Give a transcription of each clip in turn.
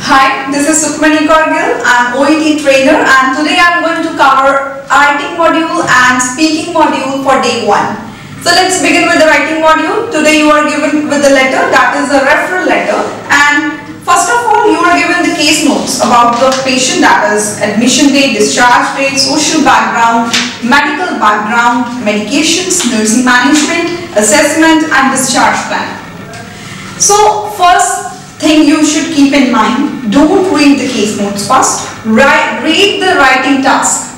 Hi, this is Sukhmani Kargil. I'm OET trainer and today I'm going to cover writing module and speaking module for day 1. So let's begin with the writing module. Today you are given with the letter, that is a referral letter, and first of all you are given the case notes about the patient, that is admission date, discharge date, social background, medical background, medications, nursing management, assessment and discharge plan. So first thing you should keep in mind, don't read the case notes first, read the writing task.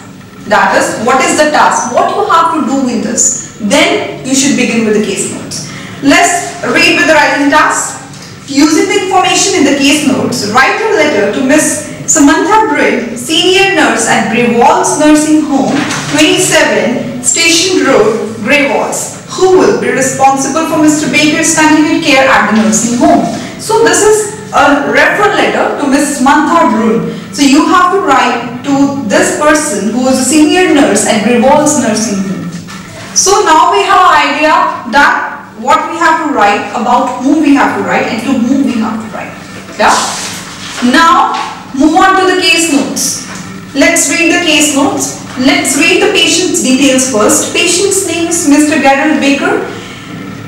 That is, what is the task, what you have to do in this, then you should begin with the case notes. Let's read with the writing task. Using the information in the case notes, write a letter to Miss Samantha Brid, senior nurse at Grey Walls Nursing Home, 27 Station Road, Grey Walls, who will be responsible for Mr. Baker's continued care at the nursing home. So this is a referral letter to Miss Samantha Brid. So you have to write to this person who is a senior nurse at Grey Walls Nursing Home. So now we have an idea that what we have to write, about whom we have to write and to whom we have to write. Yeah? Now move on to the case notes. Let's read the case notes. Let's read the patient's details first. Patient's name is Mr. Gerald Baker.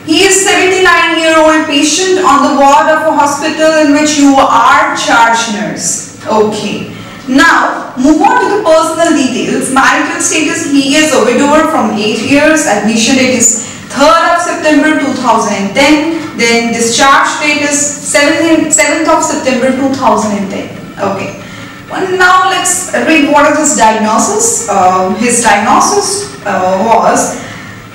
He is 79-year-old patient on the ward of a hospital in which you are charge nurse. Okay. Now, move on to the personal details. Marital status, he is a widower from 8 years. Admission date is 3rd of September 2010. Then discharge date is 7th of September 2010. Okay. Well, now let's read what is his diagnosis. His diagnosis was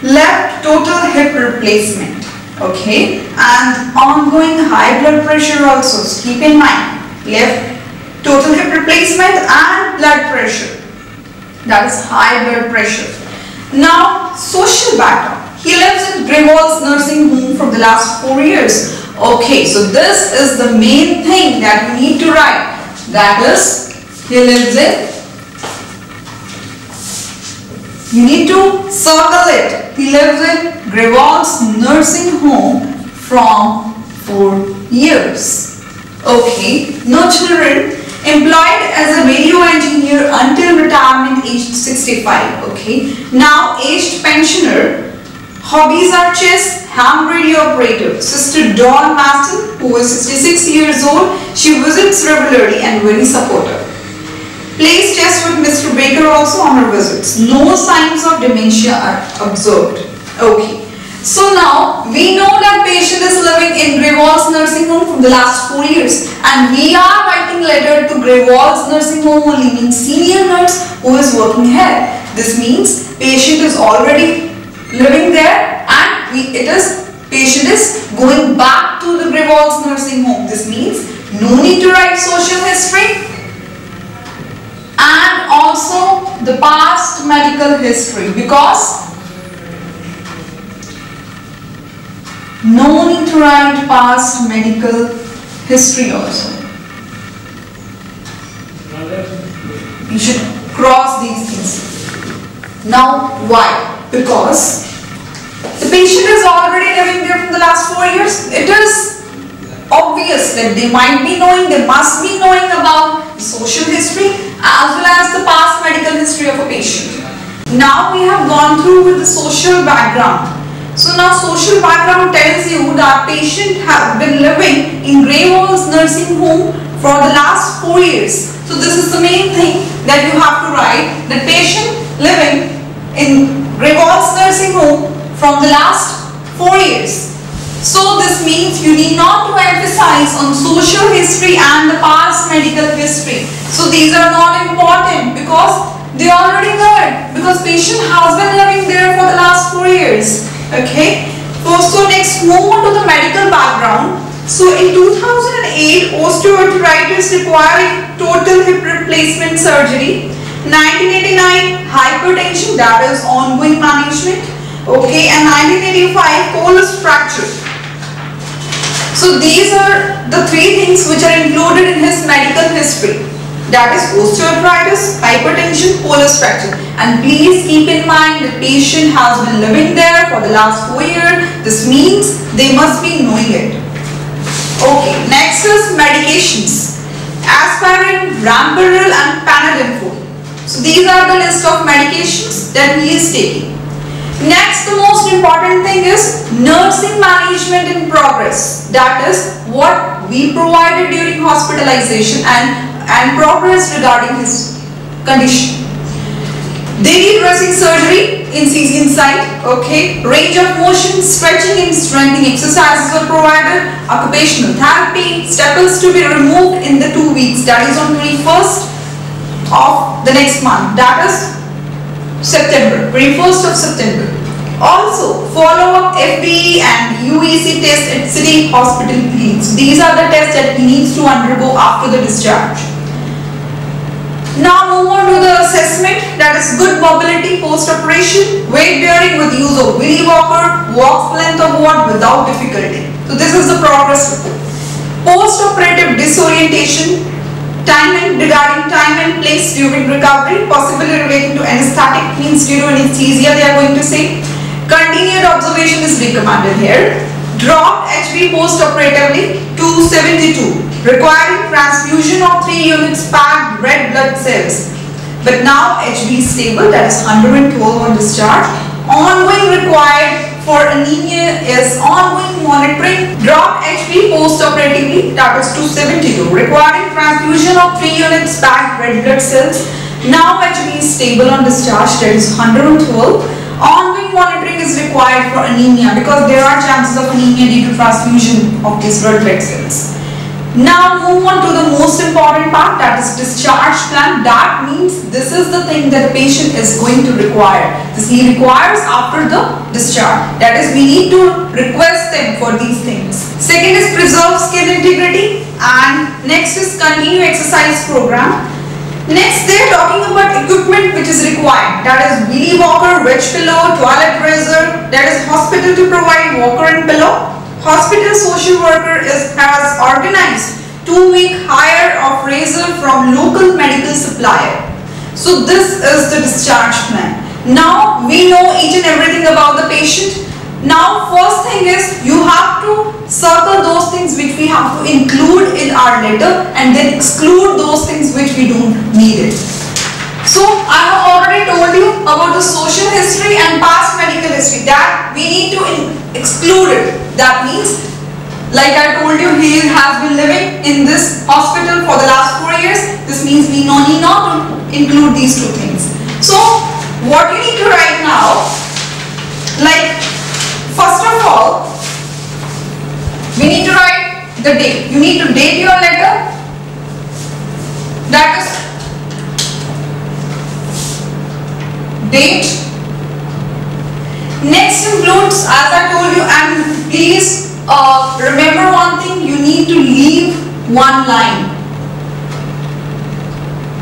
left total hip replacement, okay, and ongoing high blood pressure also. So keep in mind, left total hip replacement and blood pressure, that is high blood pressure. Now social background, he lives in Grey Walls Nursing Home from the last 4 years. Okay, so this is the main thing that you need to write, that is he lives in, you need to circle it. He lives in Grey Walls Nursing Home from 4 years. Okay. No children. Employed as a radio engineer until retirement aged 65. Okay. Now aged pensioner. Hobbies are chess, ham radio operator. Sister Dawn Maston, who is 66 years old. She visits regularly and very supportive. Plays chess with Mr. Baker also on her visits. No signs of dementia are observed. Okay. So now we know that patient is living in Grey Walls Nursing Home from the last 4 years, and we are writing letter to Grey Walls Nursing Home only, means senior nurse who is working here. This means patient is already living there and patient is going back to the Grey Walls Nursing Home. This means no need to write social history. And also the past medical history, because no need to write past medical history also. You should cross these things. Now why? Because the patient is already living there from the last 4 years. It is obvious that they might be knowing, they must be knowing about the social history as well as the past medical history of a patient. Now we have gone through with the social background. So now social background tells you that patient has been living in Grey Walls Nursing Home for the last 4 years. So this is the main thing that you have to write, the patient living in Grey Walls Nursing Home from the last 4 years. So this means you need not to emphasize on social history and the past medical history. So these are not important because they already know it, because patient has been living there for the last 4 years. Okay. So next move on to the medical background. So in 2008 osteoarthritis required total hip replacement surgery. 1989 hypertension, that is ongoing management. Okay, and 1985 Colles fracture. So these are the 3 things which are included in his medical history. That is osteoarthritis, hypertension, Colles fracture. And please keep in mind the patient has been living there for the last 4 years. This means they must be knowing it. Okay, next is medications. aspirin, Ramparil and Panadol. So these are the list of medications that he is taking. Next, the most important thing is nursing management in progress. That is what we provided during hospitalization and progress regarding his condition. Daily dressing surgery in CZ Insight. Okay. Range of motion, stretching and strengthening exercises are provided. Occupational therapy. Staples to be removed in the 2 weeks. That is on 21st of the next month. That is September, 21st of September. Also, follow-up FBE and UEC test at City Hospital Leeds. These are the tests that he needs to undergo after the discharge. Now move on to the assessment, that is good mobility post-operation, weight bearing with use of wheelie walker, walk length of ward without difficulty. So this is the progress report. Post-operative disorientation, regarding time and place during recovery, possibly relating to anesthetic, means due to anesthesia they are going to say. Continued observation is recommended here. Dropped HB post-operatively to 72, requiring transfusion of 3 units packed red blood cells. But now HB is stable, that is 112 on discharge. Ongoing required for anemia is ongoing monitoring. Dropped HB post-operatively, that is 272, requiring transfusion of 3 units packed red blood cells. Now HB is stable on discharge, that is 112. Ongoing monitoring is required for anemia because there are chances of anemia due to transfusion of these red blood cells. Now move on to the most important part, that is discharge plan. That means this is the thing that the patient is going to require. This he requires after the discharge. That is, we need to request them for these things. Second is preserve skin integrity, and next is continue exercise program. Next, they are talking about equipment which is required. That is wheelie walker, wedge pillow, toilet razor. That is hospital to provide walker and pillow. Hospital social worker has organized 2-week hire of razor from local medical supplier. So this is the discharge plan. Now we know each and everything about the patient. Now first thing is you have to circle those things which we have to include in our letter and then exclude those things which we don't need it. So I have already told you about the social history and past medical history, that we need to exclude it. That means, like I told you, he has been living in this hospital for the last 4 years. This means we need not to include these 2 things. So what you need to write now, like first of all, we need to write the date. You need to date your letter. That is date. Next includes, as I told you, and please remember one thing, you need to leave one line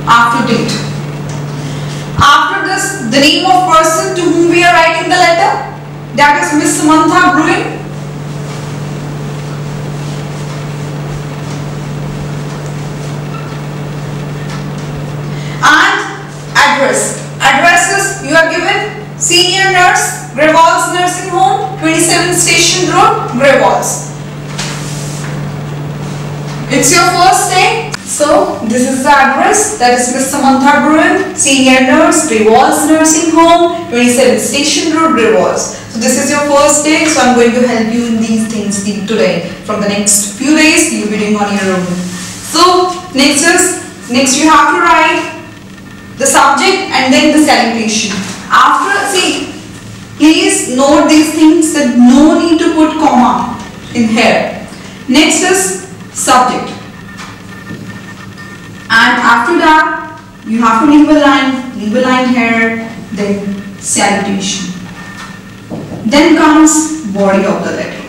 after date. After this, the name of person to whom we are writing the letter, that is Miss Samantha Bruin. And address. Addresses you are given: senior nurse, Greyvals Nursing Home, 27 Station Road, Greyvals. It's your first day. So this is the address, that is Miss Samantha Bruin, senior nurse, Greyvals Nursing Home, 27 Station Road, Greyvals. So this is your first day, so I'm going to help you in these things today. From the next few days, you'll be doing on your own. So next you have to write the subject and then the salutation. After, see, please note these things, that no need to put comma in here. Next is subject. And after that, you have to leave a line here, then salutation. Then comes body of the letter.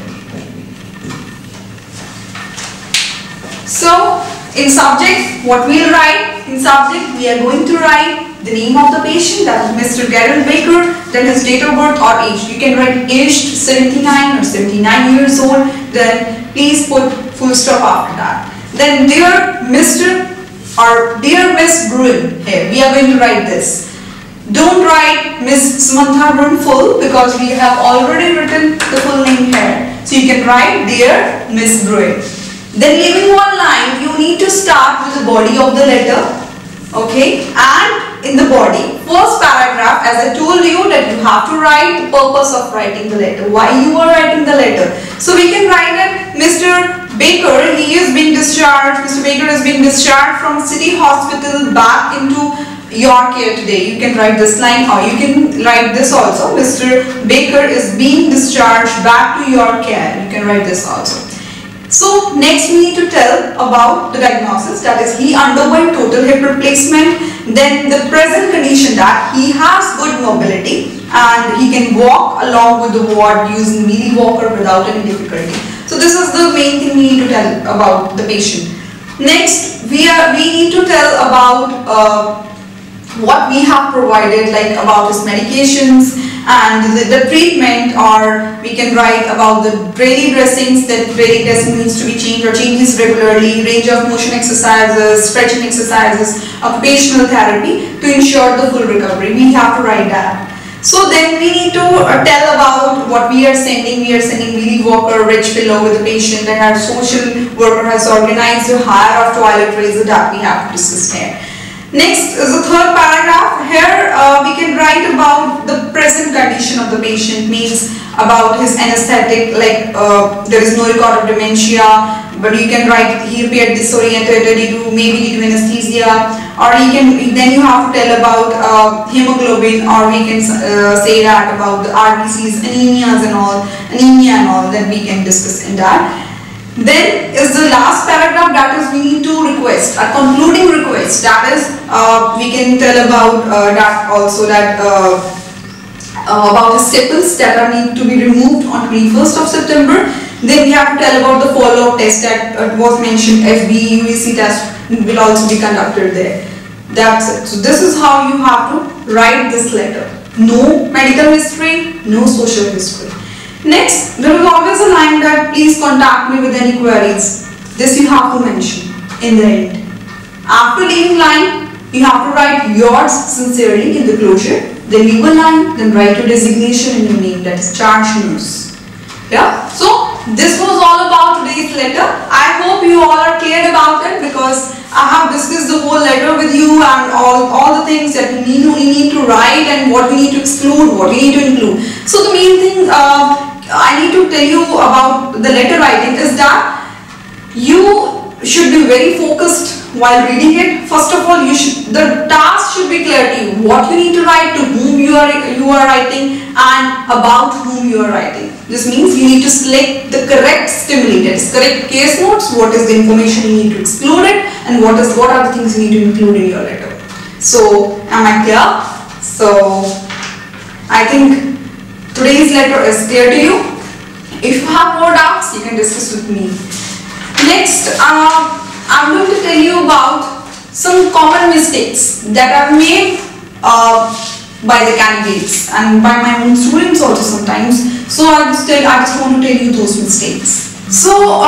So, in subject, what we will write? In subject, we are going to write the name of the patient, that is Mr. Gerald Baker, then his date of birth or age. You can write aged 79 or 79 years old, then please put full stop after that. Then dear Mr. or dear Miss Bruin, here we are going to write this. Don't write Miss Samantha Bruin full, because we have already written the full name here. So you can write dear Miss Bruin. Then leaving one line, you need to start with the body of the letter. Okay, and in the body, first paragraph, as I told you that you have to write the purpose of writing the letter, why you are writing the letter. So we can write that Mr. Baker, he is being discharged, Mr. Baker is being discharged from City Hospital back into your care today. You can write this line, or you can write this also, Mr. Baker is being discharged back to your care. You can write this also. So next we need to tell about the diagnosis, that is he underwent total hip replacement. Then the present condition, that he has good mobility and he can walk along with the ward using wheelie walker without any difficulty. So this is the main thing we need to tell about the patient. Next we need to tell about what we have provided, like about his medications and the treatment, or we can write about the daily dressings, that daily dressing needs to be changed or changes regularly, range of motion exercises, stretching exercises, occupational therapy to ensure the full recovery. We have to write that. So then we need to tell about what we are sending. We are sending wheelie walker, rich pillow with the patient, and our social worker has organized a hire of toilet razor that we have to discuss here. Next is the third paragraph. Here we can write about the present condition of the patient, means about his anesthetic, like there is no record of dementia, but you can write he appeared disoriented maybe due to anesthesia, or then you have to tell about hemoglobin, or we can say that about the RBCs, anemia and all that we can discuss in that. Then is the last paragraph, that is we need to request, a concluding request, that is we can tell about that also, that about the staples that are need to be removed on 21st of September. Then we have to tell about the follow-up test that was mentioned, FB UEC test will also be conducted there. That's it. So this is how you have to write this letter. No medical history, no social history. Next, there is always a line that please contact me with any queries. This you have to mention in the end. After leaving line, you have to write yours sincerely in the closure. Then leave a line, then write your designation and your name, that is charge nurse. Yeah. So this was all about today's letter. I hope you all are clear about it, because I have discussed the whole letter with you and all the things that we need to write and what we need to exclude, what we need to include. So the main thing I need to tell you about the letter writing is that you should be very focused while reading it. First of all, the task should be clear to you. What you need to write, to whom you are writing, and about whom you are writing. This means you need to select the correct stimuli, that is correct case notes, what is the information you need to exclude it, and what are the things you need to include in your letter. So am I clear? So I think today's letter is clear to you. If you have more doubts, you can discuss with me. Next, I'm going to tell you about some common mistakes that are made by the candidates and by my own students also sometimes. So I just want to tell you those mistakes. So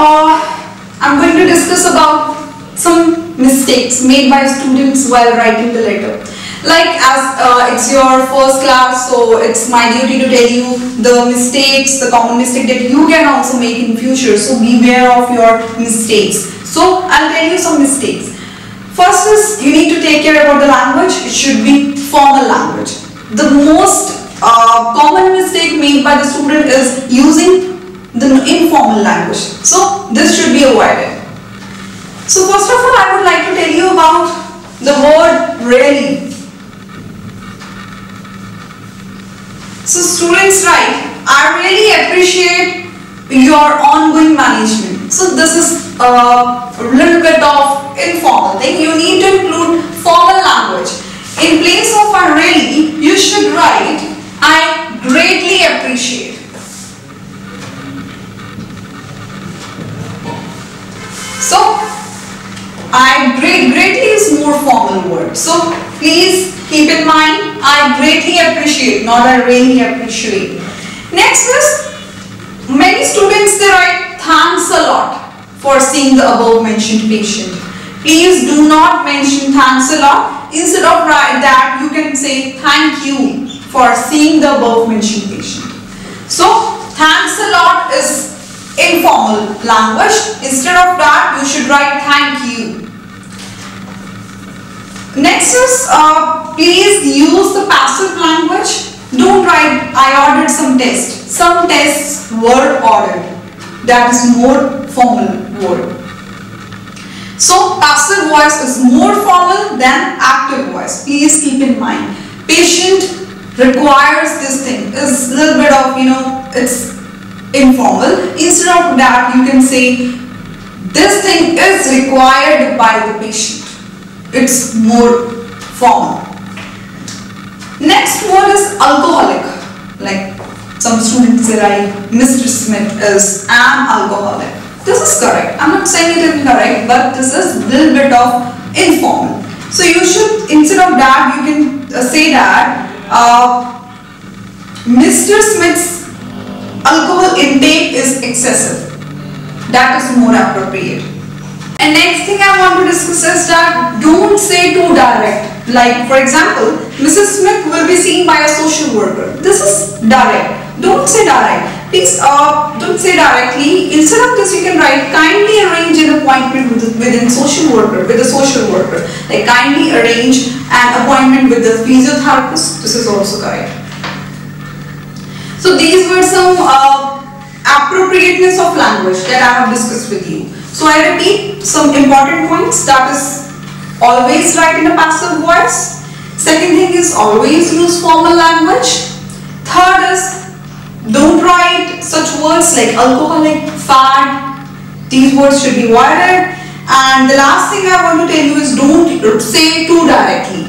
I'm going to discuss about some mistakes made by students while writing the letter. Like, as it's your first class, so it's my duty to tell you the mistakes, the common mistake that you can also make in future. So beware of your mistakes. So I'll tell you some mistakes. First is, you need to take care about the language. It should be formal language. The most common mistake made by the student is using the informal language. So this should be avoided. So first of all, I would like to tell you about the word really. So students write, I really appreciate your ongoing management. So this is a little bit of informal thing. You need to include formal language. In place of I really, you should write, I greatly appreciate. So I greatly is more formal word. So please keep in mind, I greatly appreciate, not I really appreciate. Next is, many students they write thanks a lot for seeing the above mentioned patient. Please do not mention thanks a lot. Instead of that, you can say thank you for seeing the above mentioned patient. So thanks a lot is informal language. Instead of that, you should write thank you. Next is please use the passive language. Don't write I ordered some tests. Some tests were ordered. That is more formal word. So passive voice is more formal than active voice. Please keep in mind. Patient requires this thing. Is a little bit of, it's informal. Instead of that, you can say this thing is required by the patient. It's more formal. Next word is alcoholic. Like some students say, Mr. Smith is an alcoholic. This is correct. I'm not saying it is correct, but this is a little bit of informal. So you should, instead of that, you can say that Mr. Smith's alcohol intake is excessive. That is more appropriate. And next thing I want to discuss is that don't say too direct. Like for example, Mrs. Smith will be seen by a social worker. This is direct. Don't say direct. Please don't say directly. Instead of this, you can write kindly arrange an appointment with a social worker. Like kindly arrange an appointment with the physiotherapist. This is also correct. So these were some appropriateness of language that I have discussed with you. So I repeat some important points. That is always write in a passive voice. Second thing is always use formal language. Third is don't write such words like alcoholic, fad. These words should be avoided. And the last thing I want to tell you is don't say too directly.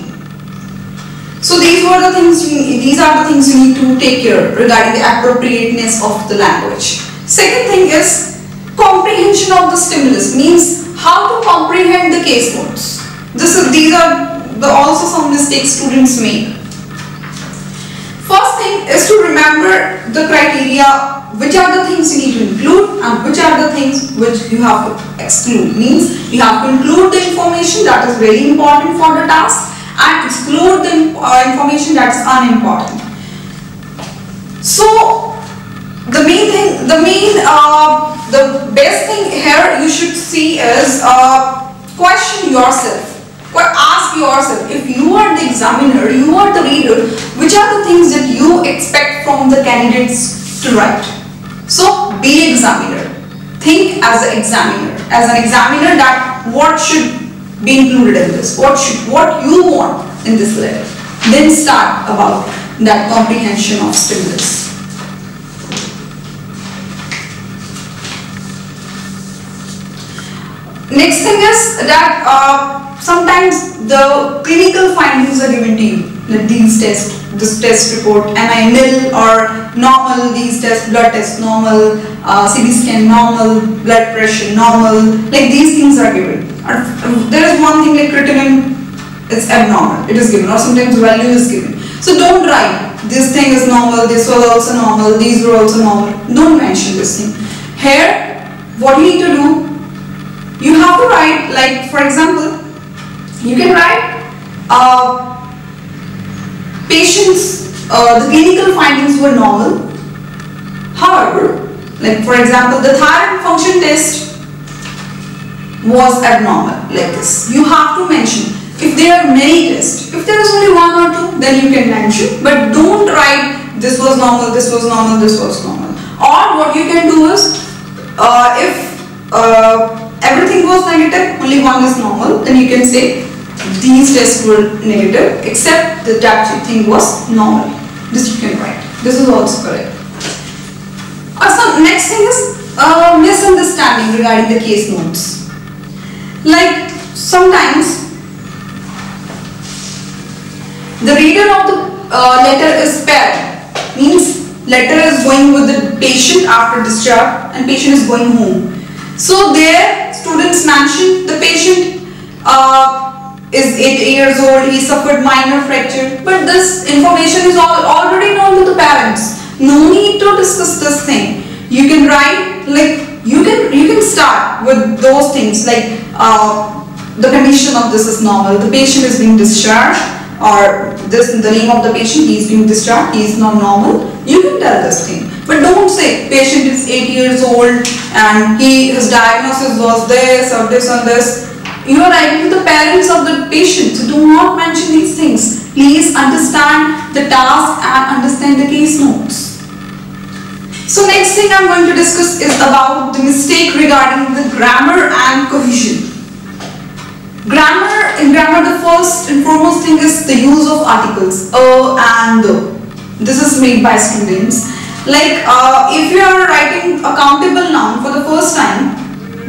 So these are the things you need to take care regarding the appropriateness of the language. Second thing is comprehension of the stimulus, means how to comprehend the case notes. These are also some mistakes students make. First thing is to remember the criteria, which are the things you need to include and which are the things which you have to exclude. Means you have to include the information that is very important for the task and exclude the information that is unimportant. So the best thing here you should see is question yourself. Ask yourself, if you are the examiner, you are the reader, which are the things that you expect from the candidates to write? So be examiner. Think as an examiner. As an examiner, that what should be included in this? What you want in this letter? Then start about that comprehension of stimulus. Next thing is that sometimes the clinical findings are given to you, like these tests, this test report, MI nil or normal, these tests, blood test normal, CT scan normal, blood pressure normal, like these things are given. There is one thing like creatinine is abnormal, it is given, or sometimes value is given. So don't write this thing is normal, this was also normal, these were also normal. Don't mention this thing. Here, what you need to do, you have to write, like for example, you can write patients, the clinical findings were normal. However, like for example, the thyroid function test was abnormal, like this. You have to mention. If there are many tests, if there is only one or two, then you can mention, but don't write this was normal, this was normal, this was normal. Or what you can do is, if everything was negative, only one is normal, then you can say these tests were negative except the that thing was normal. This you can write. This is also correct. So next thing is misunderstanding regarding the case notes. Like sometimes the reader of the letter is paired, means letter is going with the patient after discharge and patient is going home. So there students mention the patient is 8 years old, he suffered minor fracture, but this information is already known to the parents. No need to discuss this thing. You can write, like you can start with those things like the condition of this is normal, the patient is being discharged, or the name of the patient, he is being discharged, he is not normal. You can tell this thing. But don't say patient is 8 years old and his diagnosis was this or this or this. You are writing to the parents of the patient, so do not mention these things. Please understand the task and understand the case notes. So next thing I'm going to discuss is about the mistake regarding the grammar and cohesion. In grammar, the first and foremost thing is the use of articles, a and the. This is made by students. Like if you are writing a countable noun for the first time,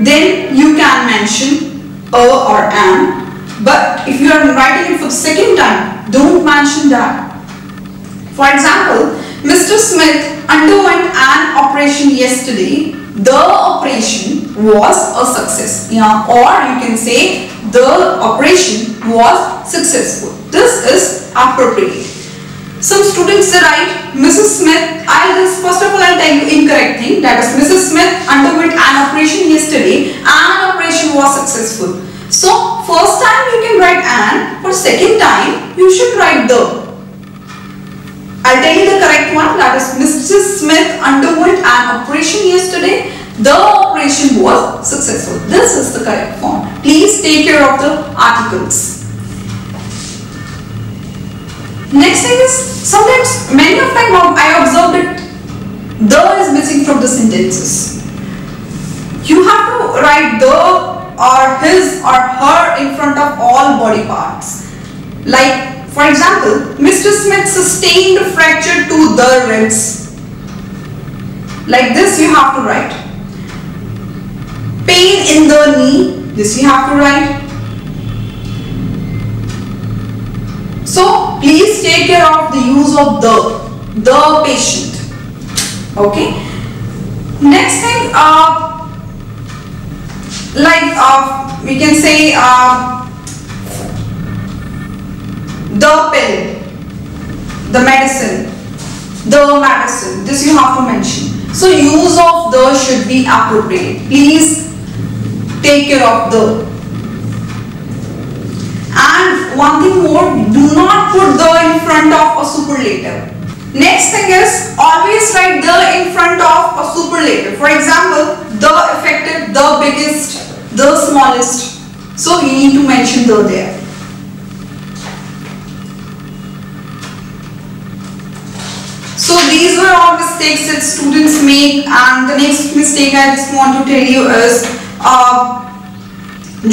then you can mention a or an. But if you are writing it for the second time, don't mention that. For example, Mr. Smith underwent an operation yesterday. The operation was a success. Yeah, or you can say the operation was successful. This is appropriate. Some students write Mrs. Smith. First of all, I'll tell you incorrect thing. That is, Mrs. Smith underwent an operation yesterday. An operation was successful. So first time you can write an. For second time you should write the. I'll tell you the correct one. That is, Mrs. Smith underwent an operation yesterday. The operation was successful. This is the correct form. Please take care of the articles. Next thing is, sometimes many of time I observed that the is missing from the sentences. You have to write the or his or her in front of all body parts. Like for example, Mr. Smith sustained a fracture to the ribs. Like this you have to write. Pain in the knee. This you have to write. So please take care of the use of the patient. Okay. Next thing, we can say the pill, the medicine, this you have to mention. So use of the should be appropriate. Please take care of the. And one thing more, do not put the in front of a superlative. Next thing is, always write the in front of a superlative. For example, the effective, the biggest, the smallest. So you need to mention the there. So these were all mistakes that students make, and the next mistake I just want to tell you is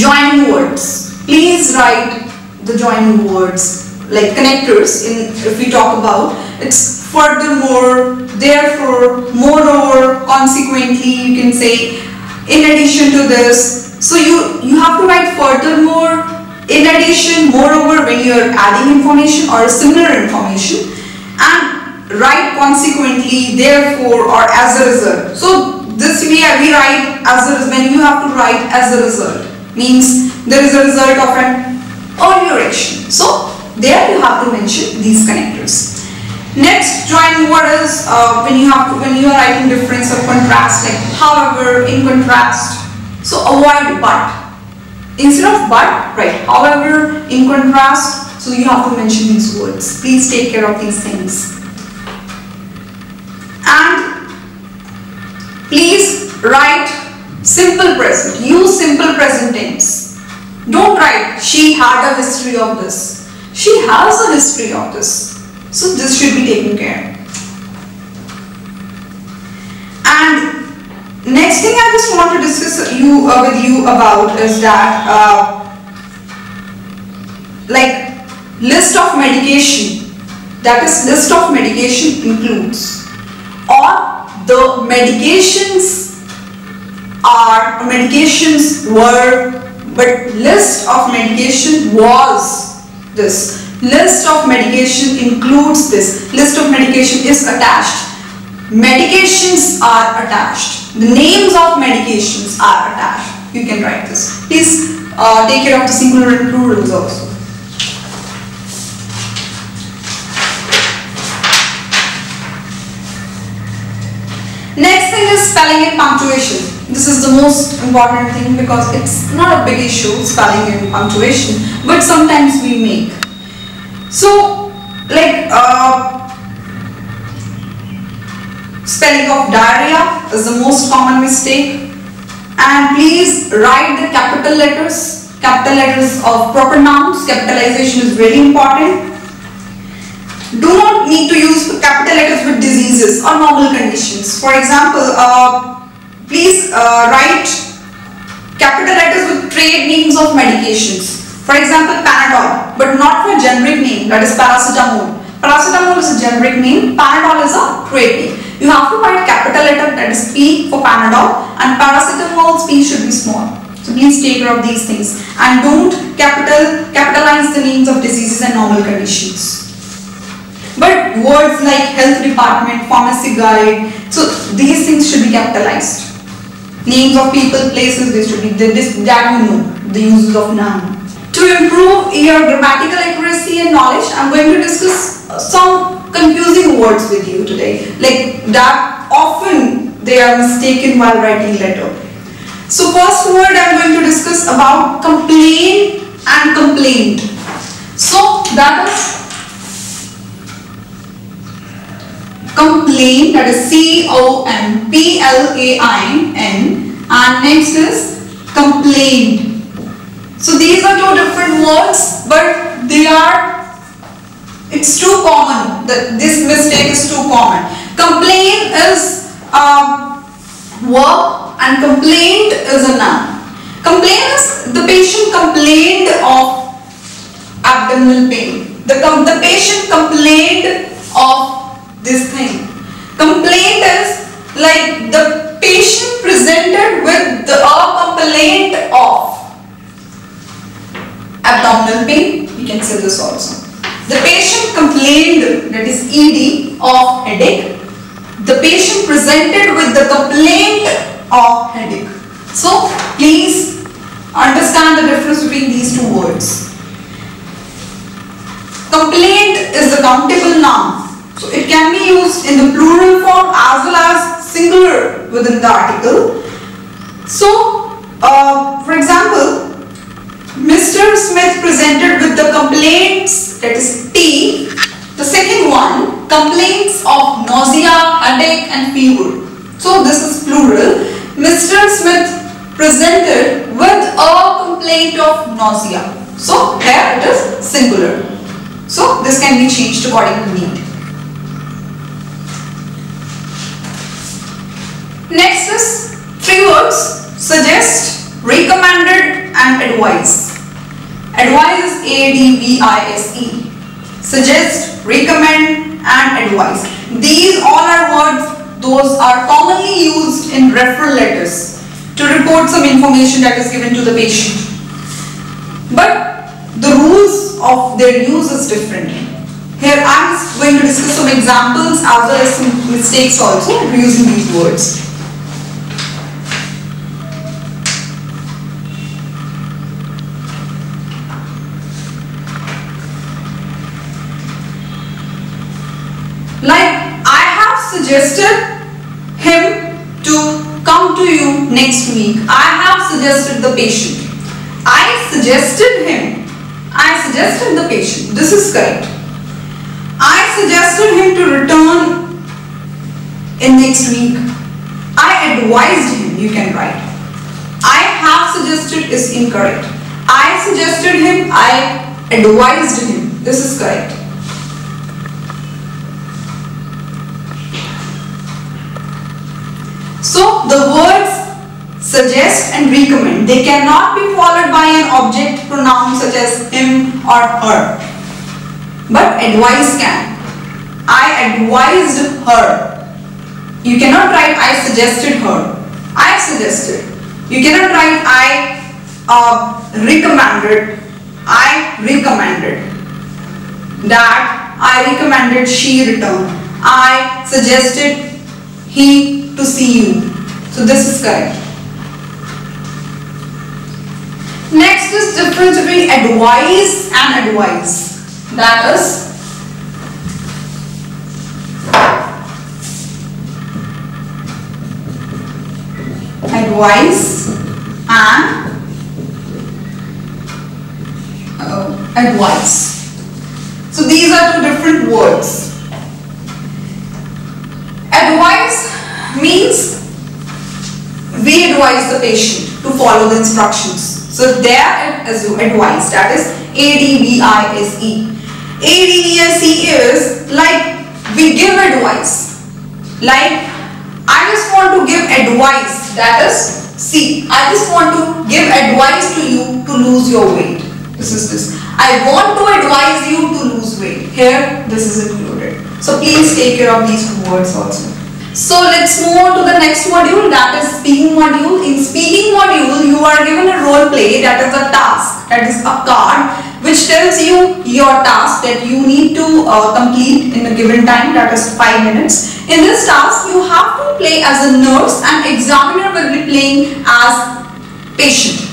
joining words. Please write the joining words like connectors. If we talk about, it's furthermore, therefore, moreover, consequently, you can say in addition to this. So you have to write furthermore, in addition, moreover when you are adding information or similar information, and write consequently, therefore, or as a result. So this way we write as a result. When you have to write as a result, means there is a result of an earlier action. So there you have to mention these connectors. Next joining word is when you are writing difference or contrast, like however, in contrast. So avoid but. Instead of but, write however, in contrast. So you have to mention these words. Please take care of these things. And please write simple present. Use simple present tense. Don't write she had a history of this. She has a history of this. So this should be taken care. And next thing I just want to discuss with you about is that like list of medication. That is, list of medication includes, or the medications were, but list of medication was this. List of medication includes this. List of medication is attached. Medications are attached. The names of medications are attached. You can write this. Please take care of the singular and plurals also. Next thing is spelling and punctuation. This is the most important thing because it's not a big issue, spelling and punctuation, but sometimes we make. So like spelling of diarrhea is the most common mistake. And please write the capital letters of proper nouns. Capitalization is very important. Do not need to use capital letters with diseases or normal conditions. For example, please write capital letters with trade names of medications. For example, Panadol, but not for generic name, that is paracetamol. Paracetamol is a generic name, Panadol is a trade name. You have to write capital letter, that is P for Panadol, and paracetamol's P should be small. So please take care of these things and don't capitalize the names of diseases and normal conditions. But words like health department, pharmacy guide, so these things should be capitalized. Names of people, places, they should be that you know, the uses of noun. To improve your grammatical accuracy and knowledge, I am going to discuss some confusing words with you today. Like that often they are mistaken while writing letter. So first word I am going to discuss about complain and complaint. So that is complain, that is C-O-M-P-L-A-I-N, and next is complaint. So these are two different words, but it's too common. This mistake is too common. Complain is a verb and complaint is a noun. Complain is the patient complained of abdominal pain. The patient complained of this thing. Complaint is like the patient presented with a complaint of abdominal pain. You can say this also. The patient complained, that is ED, of headache. The patient presented with the complaint of headache. So please understand the difference between these two words. Complaint is the countable noun. So it can be used in the plural form as well as singular within the article. So, for example, Mr. Smith presented with the complaints, that is T. The second one, complaints of nausea, headache and fever. So this is plural. Mr. Smith presented with a complaint of nausea. So here it is singular. So this can be changed according to need. Next is three words: suggest, recommended and advise. Advise is A-D-V-I-S-E. Suggest, recommend and advise. These all are words, those are commonly used in referral letters to report some information that is given to the patient. But the rules of their use is different. Here I am going to discuss some examples as well as some mistakes also using these words. Like, I have suggested him to come to you next week. I have suggested the patient. I suggested him. I suggested the patient. This is correct. I suggested him to return in next week. I advised him. You can write. I have suggested is incorrect. I suggested him. I advised him. This is correct. So the words suggest and recommend, they cannot be followed by an object pronoun such as him or her. But advise can. I advised her. You cannot write I suggested her. I suggested. You cannot write I recommended. I recommended. That I recommended she return. I suggested he to see you. So this is correct. Next is difference between advise and advise. That is advise and advise. So these are two different words. Advice means we advise the patient to follow the instructions. So there it is advice, that is ADVISE. ADVISE is like we give advice. Like I just want to give advice, that is see, I just want to give advice to you to lose your weight. This is this. I want to advise you to lose weight. Here this is included. So please take care of these two words also. So let's move on to the next module, that is speaking module. In speaking module, you are given a role play, that is a task, that is a card which tells you your task that you need to complete in a given time, that is 5 minutes. In this task, you have to play as a nurse and examiner will be playing as patient.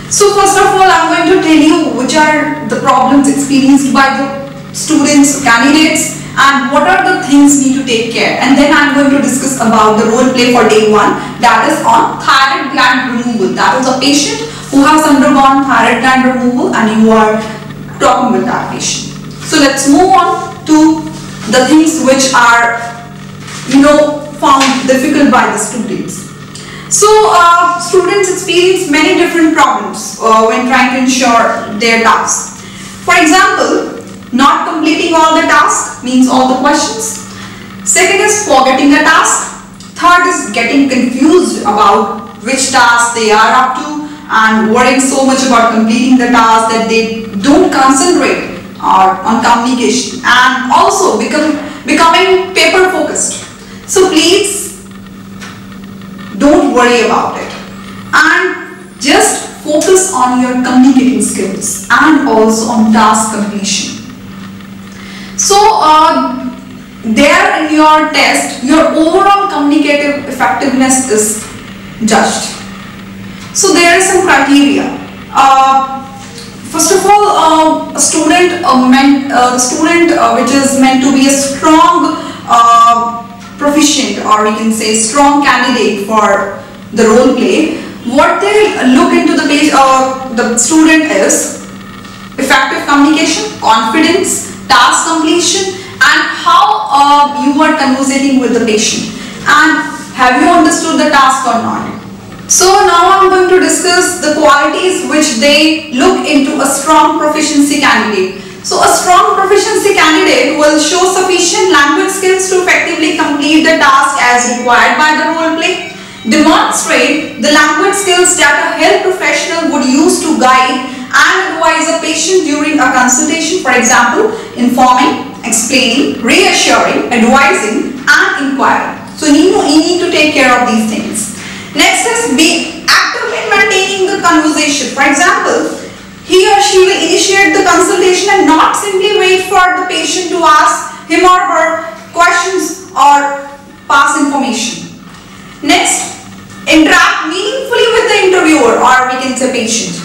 So first of all, I am going to tell you which are the problems experienced by the students, candidates, and what are the things need to take care, and then I am going to discuss about the role play for day 1, that is on thyroid gland removal. That is a patient who has undergone thyroid gland removal and you are talking with that patient. So let's move on to the things which are found difficult by the students. So students experience many different problems when trying to ensure their tasks. For example, not completing all the tasks, means all the questions. Second is forgetting a task. Third is getting confused about which task they are up to and worrying so much about completing the task that they don't concentrate on communication, and also becoming paper focused. So please don't worry about it and just focus on your communicating skills and also on task completion. So there in your test, your overall communicative effectiveness is judged. So there is some criteria. First of all, a student, which is meant to be a strong proficient, or we can say strong candidate for the role play, what they look into the page, the student is effective communication, confidence, task completion, and how you are conversating with the patient, and have you understood the task or not. So now I am going to discuss the qualities which they look into a strong proficiency candidate. So a strong proficiency candidate will show sufficient language skills to effectively complete the task as required by the role play, demonstrate the language skills that a health professional would use to guide and advise a patient during a consultation, for example, informing, explaining, reassuring, advising, and inquiring. So you need to take care of these things. Next is be active in maintaining the conversation. For example, he or she will initiate the consultation and not simply wait for the patient to ask him or her questions or pass information. Next, interact meaningfully with the interviewer, or we can say patient.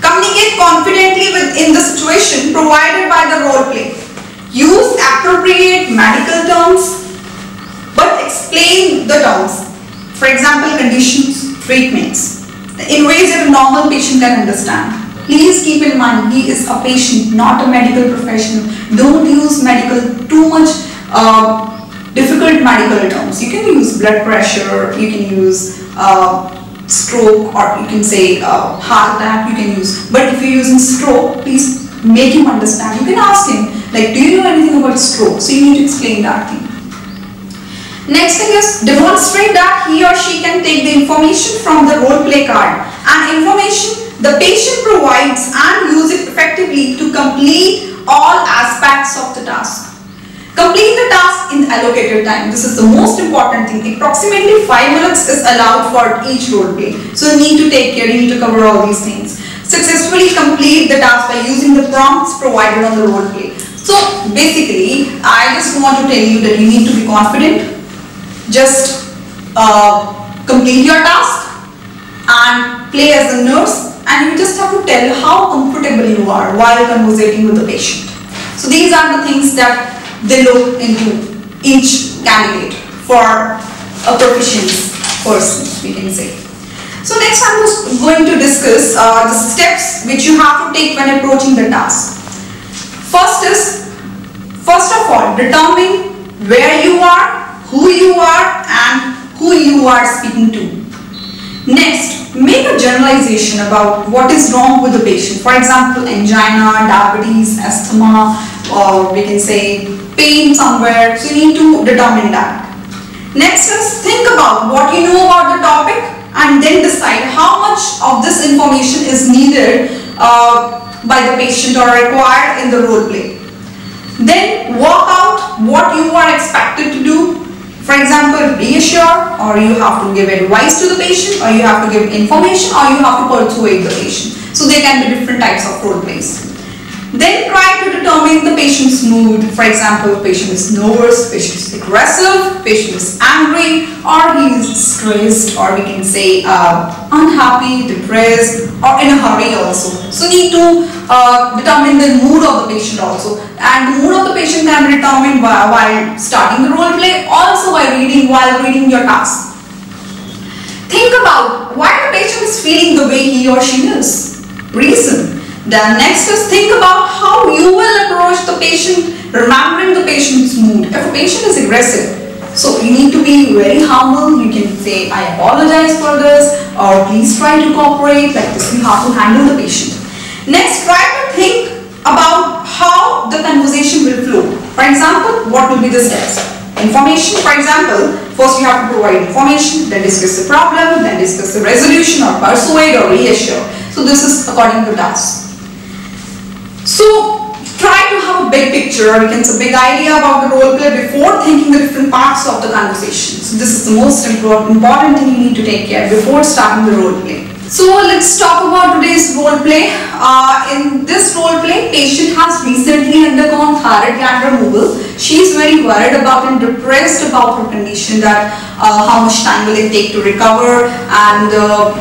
Communicate confidently within the situation provided by the role play. Use appropriate medical terms, but explain the terms. For example, conditions, treatments, in ways that a normal patient can understand. Please keep in mind, he is a patient, not a medical professional. Don't use too much difficult medical terms. You can use blood pressure, you can use stroke, or you can say heart attack, you can use. But if you're using stroke, please make him understand. You can ask him, like, do you know anything about stroke? So you need to explain that thing. Next thing is demonstrate that he or she can take the information from the role play card and information the patient provides and use it effectively to complete all aspects of the task. Complete the task in the allocated time. This is the most important thing. Approximately 5 minutes is allowed for each role play. So you need to take care, you need to cover all these things. Successfully complete the task by using the prompts provided on the role play. So basically, I just want to tell you that you need to be confident. Just complete your task and play as a nurse, and you just have to tell how comfortable you are while conversating with the patient. So these are the things that they look into each candidate for a proficient person, we can say. So next I'm going to discuss the steps which you have to take when approaching the task. First of all, determine where you are, who you are and who you are speaking to. Next, make a generalization about what is wrong with the patient. For example, angina, diabetes, asthma, or we can say pain somewhere. So you need to determine that. Next is think about what you know about the topic and then decide how much of this information is needed by the patient or required in the role play. Then work out what you are expected to do. For example, reassure, or you have to give advice to the patient, or you have to give information, or you have to persuade the patient. So there can be different types of role plays. Then try to determine the patient's mood. For example, patient is nervous, patient is aggressive, patient is angry, or he is stressed, or we can say unhappy, depressed, or in a hurry also. So need to determine the mood of the patient also. And the mood of the patient can be determined while starting the role play, also while reading your task. Think about why the patient is feeling the way he or she is. Reason. Then next is think about how you will approach the patient, remembering the patient's mood. If a patient is aggressive, so you need to be very humble. You can say, I apologize for this, or please try to cooperate. Like this, you have to handle the patient. Next, try to think about how the conversation will flow. For example, what will be the steps? Information, for example, first you have to provide information, then discuss the problem, then discuss the resolution, or persuade, or reassure. So this is according to task. So try to have a big picture, or you can say big idea about the role play before thinking the different parts of the conversation. So this is the most important thing you need to take care before starting the role play. So let's talk about today's role play. In this role play, patient has recently undergone thyroid gland removal. She is very worried about and depressed about her condition, that how much time will it take to recover, and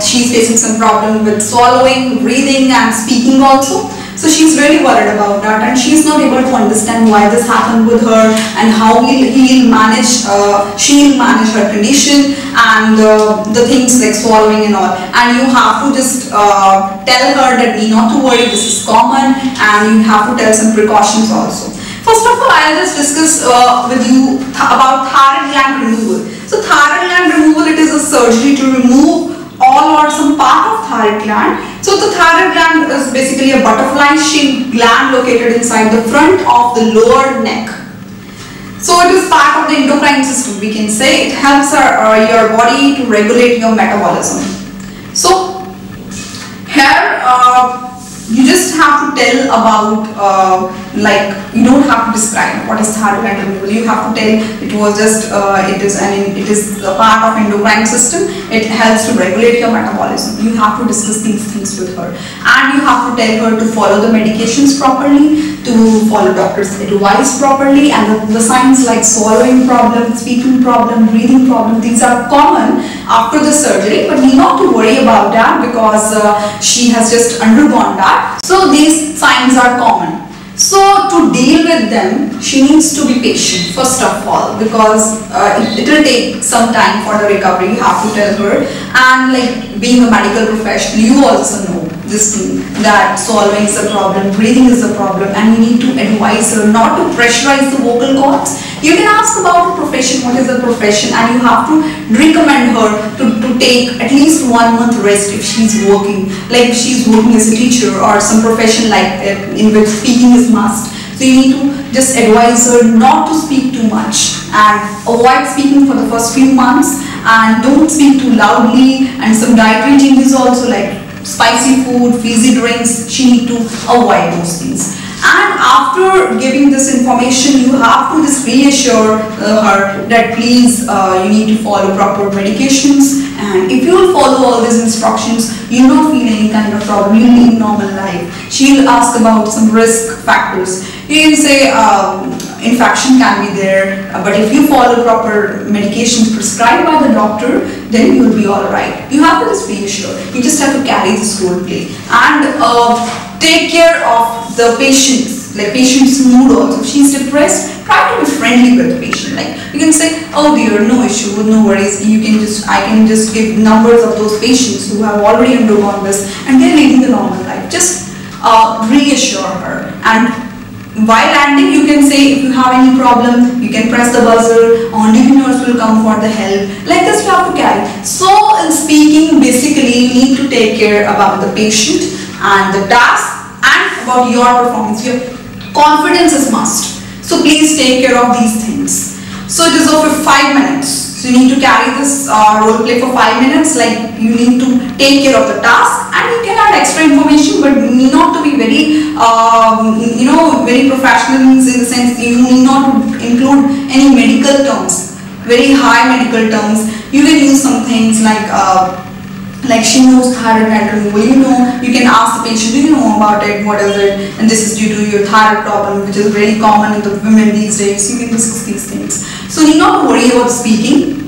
she's facing some problem with swallowing, breathing, and speaking also. So she's really worried about that, and she's not able to understand why this happened with her and how she'll manage her condition and the things like swallowing and all. And you have to just tell her that not to worry, this is common, and you have to tell some precautions also. First of all, I'll just discuss with you about thyroid gland removal. So thyroid gland removal, it is a surgery to remove all or some part of thyroid gland. So the thyroid gland is basically a butterfly-shaped gland located inside the front of the lower neck. So it is part of the endocrine system, we can say. It helps your body to regulate your metabolism. So here you just have to tell about like you don't have to describe what is thyroid gland removal. You have to tell it was just it is a part of endocrine system. It helps to regulate your metabolism. You have to discuss these things with her, and you have to tell her to follow the medications properly, to follow doctor's advice properly, and the signs like swallowing problem, speaking problem, breathing problem, these are common after the surgery, but need not to worry about that because she has just undergone that. So these signs are common. So to deal with them, she needs to be patient first of all, because it will take some time for the recovery. You have to tell her, and like being a medical professional, you also know this thing that swallowing is a problem, breathing is a problem, and you need to advise her not to pressurize the vocal cords. You can ask about the profession, what is the profession, and you have to recommend her to take at least 1 month rest if she's working, like if she's working as a teacher or some profession like in which speaking is must. So you need to just advise her not to speak too much and avoid speaking for the first few months, and don't speak too loudly, and some dietary changes also like spicy food, fizzy drinks, she need to avoid those things. And after giving this information, you have to just reassure her that please you need to follow proper medications, and if you will follow all these instructions, you will not feel any kind of problem, you will lead normal life. She will ask about some risk factors. You can say infection can be there, but if you follow proper medications prescribed by the doctor, then you will be alright. You have to just reassure. You just have to carry this role play and take care of the patient's mood also. If she's depressed, try to be friendly with the patient. Like you can say, oh dear, no issue, no worries. I can just give numbers of those patients who have already undergone this and they're leading the normal life. Just reassure her, and While landing, you can say if you have any problem, you can press the buzzer, only nurse will come for the help. Like this you have to carry. So in speaking, basically you need to take care about the patient and the task and about your performance. Your confidence is must. So please take care of these things. So it is over 5 minutes. So you need to carry this role play for 5 minutes. Like you need to take care of the task, and you can add extra information, but need not to be very, very professional. Means in the sense you need not to include any medical terms, very high medical terms. You can use some things like she knows thyroid gland removal. You can ask the patient, do you know about it? What is it? And this is due to your thyroid problem, which is very common in the women these days. You can discuss these things. So you need not to worry about speaking,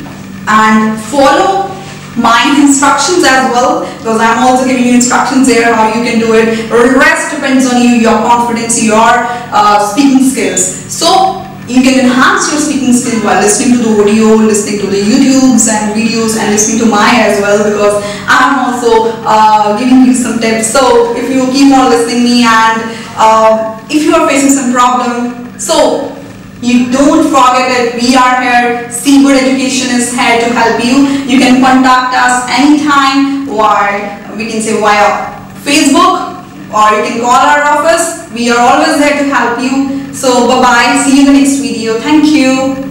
and follow my instructions as well, because I'm also giving you instructions here how you can do it. The rest depends on you, your confidence, your speaking skills. So you can enhance your speaking skills while listening to the audio, listening to the YouTubes and videos, and listening to mine as well, because I'm also giving you some tips. So if you keep on listening me, and if you are facing some problem, so you don't forget that we are here. Seagood Education is here to help you. You can contact us anytime, or we can say via Facebook, or you can call our office. We are always there to help you. So bye bye, see you in the next video. Thank you.